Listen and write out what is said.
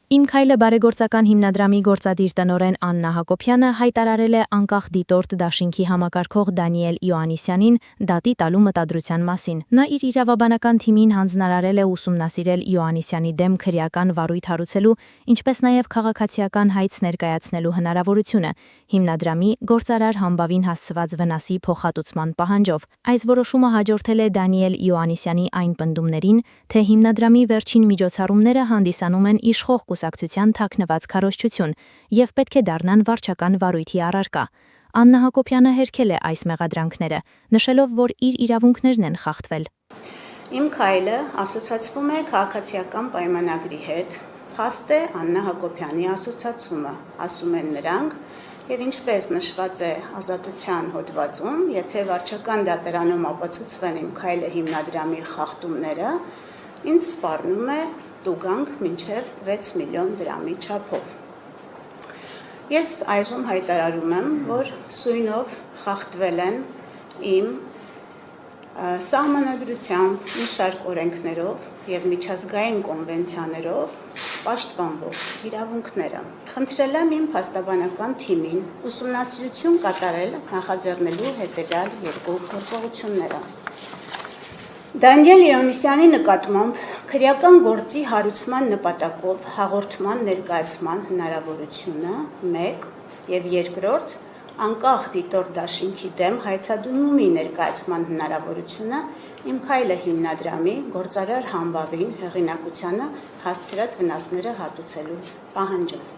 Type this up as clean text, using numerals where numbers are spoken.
Իմ քայլը բարեգործական հիմնադրամի գործադիր տնօրեն Աննա Հակոբյանը հայտարարել է անկախ դիտորդ դաշինքի համակարգող Դանիել Իոաննիսյանին դատի տալու մտադրության մասին։ Նա իր իրավաբանական թիմին հանձնարարել է ուսումնասիրել Իոաննիսյանի դեմ քրեական վարույթ հարուցելու, ինչպես նաև քաղաքացիական հայց ներկայացնելու հնարավորությունը հիմնադրամի գործարար համբավին հասցված վնասի փոխհատուցման պահանջով։ Այս որոշումը հաջորդել է Դանիել Իոաննիսյանի այն պնդումներին, թե հիմնադրամի վերջին միջոցառումները հանդիսանում են իշխող կուսակցության թաքնված քարոզչություն և պետք է դառնան վարչական վարույթի առարկա։ Աննա Հակոբյանը հերքել է այս մեղադրանքները, նշելով, որ իր իրավունքներն են խախտվել։ Իմ քայլը ասոցացվում է քաղաքացիական պայմանագրի հետ, փաստ է Աննա Հակոբյանի ասոցացումը, ասում են նրանք, եւ ինչպես նշված է ազատության հոդվածում, եթե վարչական դատարանում ապացուցվեն իմ քայլը հիմնադրամի խախտումները, ինձ սպառնում է տուգանք մինչև 6 միլիոն դրամի չափով։ Ես այժմ հայտարարում եմ, որ սույնով խախտվել են իմ սահմանադրությամբ, մի շարք օրենքներով և միջազգային կոնվենցիաներով պաշտպանվող իրավունքները։ Խնդրել եմ իմ փաստաբանական թիմին ուսումնասիրություն կատարել նախաձեռնելու հետևյալ երկու գործողությունները։ Դանիել Իոաննիսյանի նկատմամբ քրեական գործի հարուցման նպատակով հաղորդման ներկայացման հնարավորությունը 1 և 2. անկախ դիտորդ դաշինքի դեմ հայցադիմումի ներկայացման հնարավորությունը իմ քայլը հիմնադրամի գործարար համբավին հեղինակությանը հասցրած վնասները հատուցելու պահանջով։